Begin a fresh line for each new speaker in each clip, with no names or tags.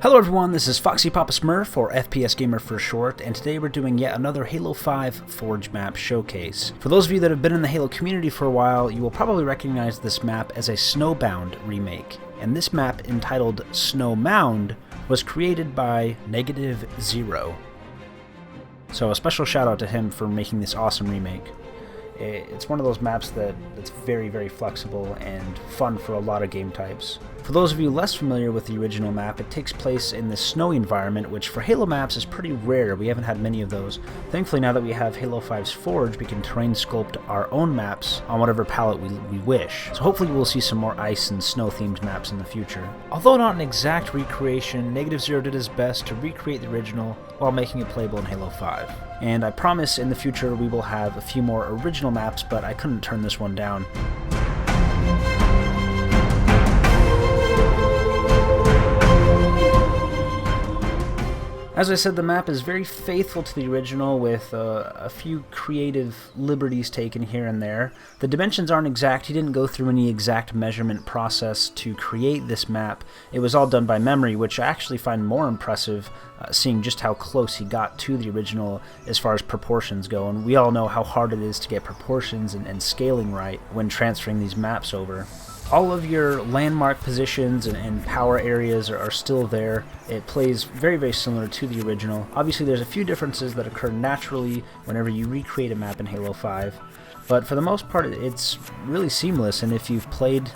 Hello everyone, this is FoxyPapaSmurf, or FPS Gamer for short, and today we're doing yet another Halo 5 Forge map showcase. For those of you that have been in the Halo community for a while, you will probably recognize this map as a Snowbound remake. And this map, entitled Snowmound, was created by -0. So a special shout out to him for making this awesome remake. It's one of those maps that's very, very flexible and fun for a lot of game types. For those of you less familiar with the original map, it takes place in the snowy environment, which for Halo maps is pretty rare. We haven't had many of those. Thankfully, now that we have Halo 5's Forge, we can terrain sculpt our own maps on whatever palette we wish. So hopefully we'll see some more ice and snow themed maps in the future. Although not an exact recreation, -0 did his best to recreate the original while making it playable in Halo 5. And I promise in the future we will have a few more original maps, but I couldn't turn this one down. As I said, the map is very faithful to the original, with a few creative liberties taken here and there. The dimensions aren't exact. He didn't go through any exact measurement process to create this map. It was all done by memory, which I actually find more impressive, seeing just how close he got to the original as far as proportions go. And we all know how hard it is to get proportions and scaling right when transferring these maps over. All of your landmark positions and power areas are still there. It plays very, very similar to the original. Obviously, there's a few differences that occur naturally whenever you recreate a map in Halo 5, but for the most part, it's really seamless, and if you've played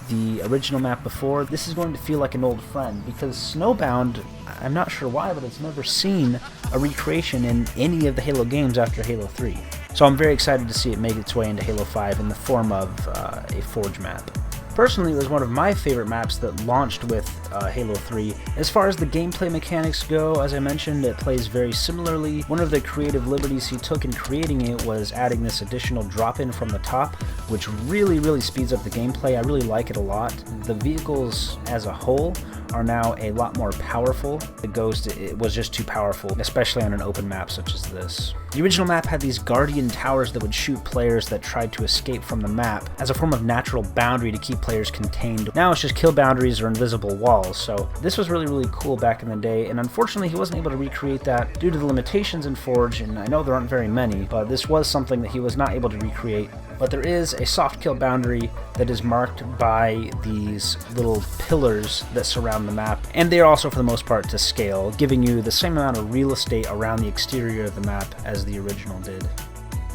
the original map before, this is going to feel like an old friend, because Snowbound, I'm not sure why, but it's never seen a recreation in any of the Halo games after Halo 3. So I'm very excited to see it make its way into Halo 5 in the form of a Forge map. Personally, it was one of my favorite maps that launched with Halo 3. As far as the gameplay mechanics go, as I mentioned, it plays very similarly. One of the creative liberties he took in creating it was adding this additional drop-in from the top, which really, really speeds up the gameplay. I really like it a lot. The vehicles as a whole are now a lot more powerful. The Ghost, it was just too powerful, especially on an open map such as this. The original map had these guardian towers that would shoot players that tried to escape from the map as a form of natural boundary to keep players contained. Now it's just kill boundaries or invisible walls, so this was really, really cool back in the day, and unfortunately he wasn't able to recreate that due to the limitations in Forge, and I know there aren't very many, but this was something that he was not able to recreate. But there is a soft kill boundary that is marked by these little pillars that surround the map, and they are also for the most part to scale, giving you the same amount of real estate around the exterior of the map as the original did.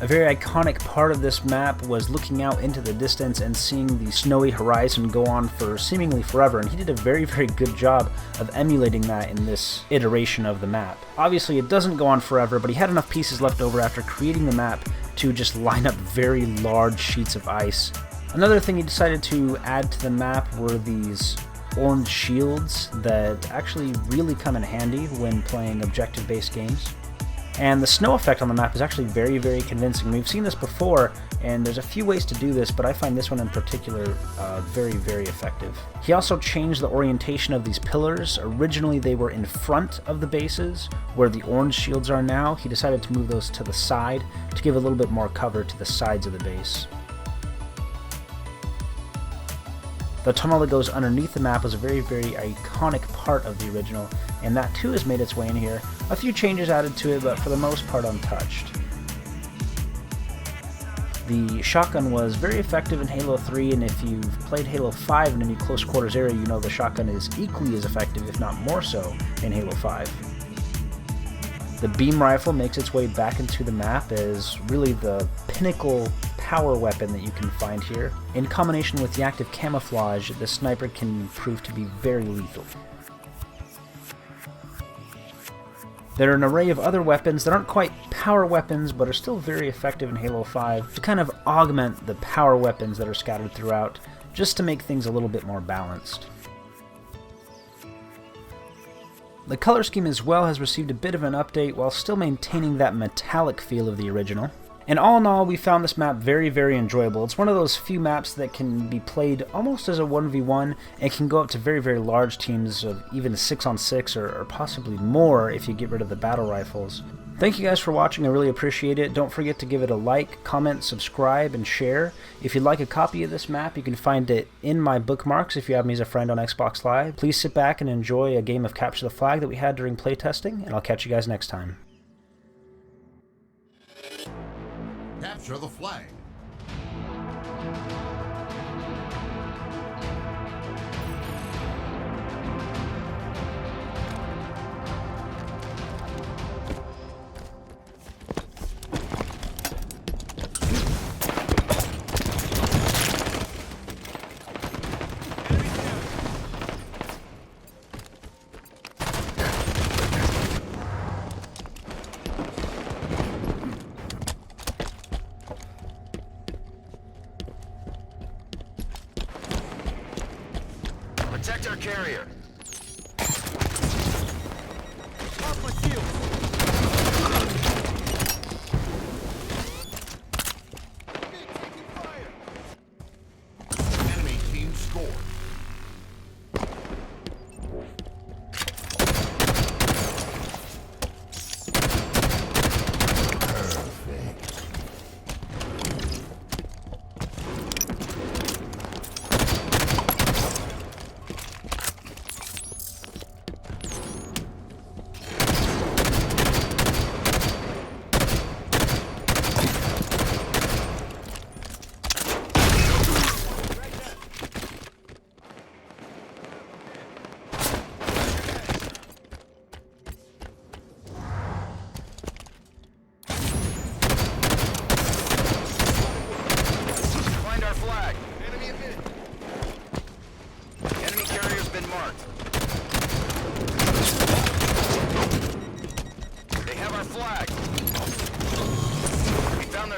A very iconic part of this map was looking out into the distance and seeing the snowy horizon go on for seemingly forever, and he did a very, very good job of emulating that in this iteration of the map. Obviously it doesn't go on forever, but he had enough pieces left over after creating the map to just line up very large sheets of ice. Another thing he decided to add to the map were these orange shields that actually really come in handy when playing objective-based games. And the snow effect on the map is actually very, very convincing. We've seen this before, and there's a few ways to do this, but I find this one in particular very, very effective. He also changed the orientation of these pillars. Originally they were in front of the bases, where the orange shields are now. He decided to move those to the side to give a little bit more cover to the sides of the base. The tunnel that goes underneath the map was a very, very iconic part of the original, and that too has made its way in here. A few changes added to it, but for the most part untouched. The shotgun was very effective in Halo 3, and if you've played Halo 5 in any close quarters area, you know the shotgun is equally as effective, if not more so, in Halo 5. The beam rifle makes its way back into the map as really the pinnacle power weapon that you can find here. In combination with the active camouflage, the sniper can prove to be very lethal. There are an array of other weapons that aren't quite power weapons, but are still very effective in Halo 5 to kind of augment the power weapons that are scattered throughout, just to make things a little bit more balanced. The color scheme as well has received a bit of an update while still maintaining that metallic feel of the original. And all in all, we found this map very, very enjoyable. It's one of those few maps that can be played almost as a 1v1 and can go up to very, very large teams of even 6-on-6 or possibly more if you get rid of the battle rifles. Thank you guys for watching, I really appreciate it. Don't forget to give it a like, comment, subscribe, and share. If you'd like a copy of this map, you can find it in my bookmarks if you have me as a friend on Xbox Live. Please sit back and enjoy a game of Capture the Flag that we had during playtesting, and I'll catch you guys next time.
Capture the flag.
Protect our carrier. Off my shield. Taking fire.
Enemy team scored.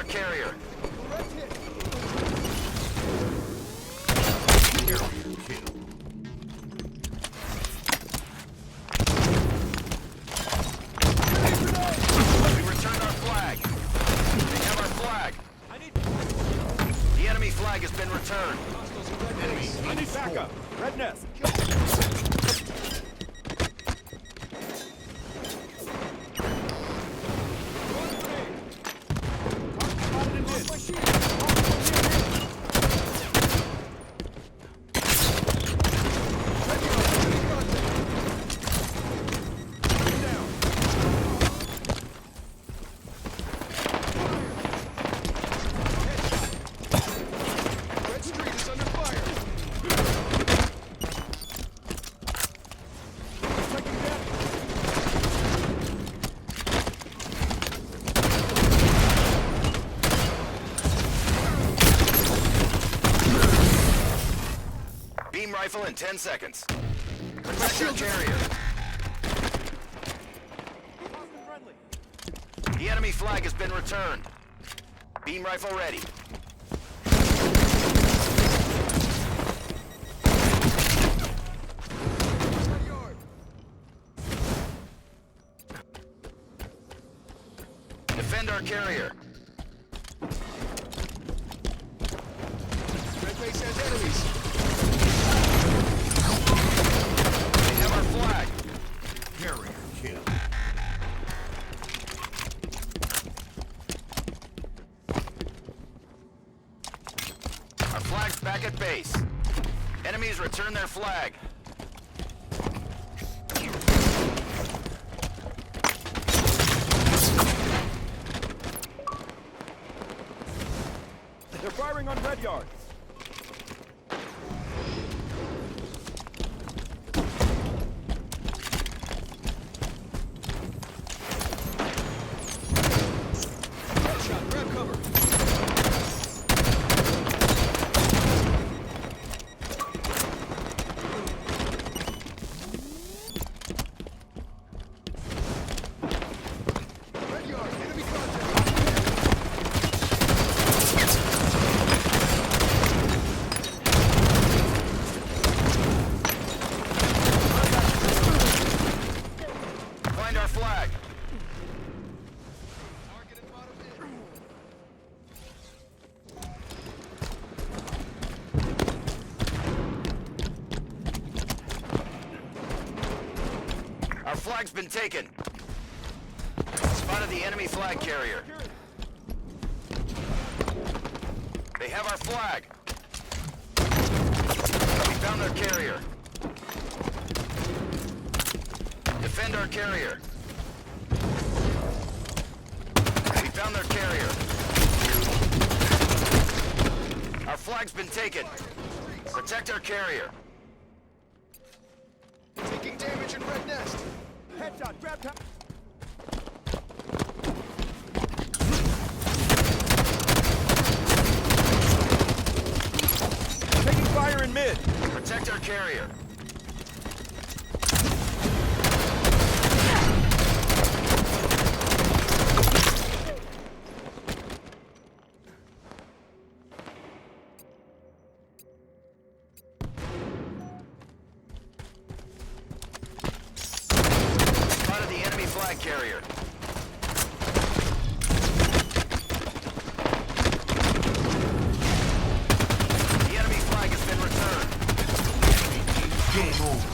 Carrier. We returned our flag. They have our flag. The enemy flag has been returned.
Enemy
I need backup. Red nest.
Beam rifle in 10 seconds. Protect your carrier. The enemy flag has been returned. Beam rifle ready. Defend our carrier.
Red base has enemies.
They have our flag.
carrier kill.
Our flag's back at base. Enemies return their flag.
They're firing on red yard. Headshot, grab cover. Red yard, enemy contact.
Find our flag.
Target at bottom in.
Our flag's been taken. Spotted Spotted the enemy flag carrier. They have our flag. We found their carrier. Defend our carrier. We found their carrier. Our flag's been taken. Protect our carrier.
Taking damage in red nest. Headshot. Grab top. Taking fire in mid.
Protect our carrier. Spotted the enemy flag carrier. The enemy flag has been returned.
Game over.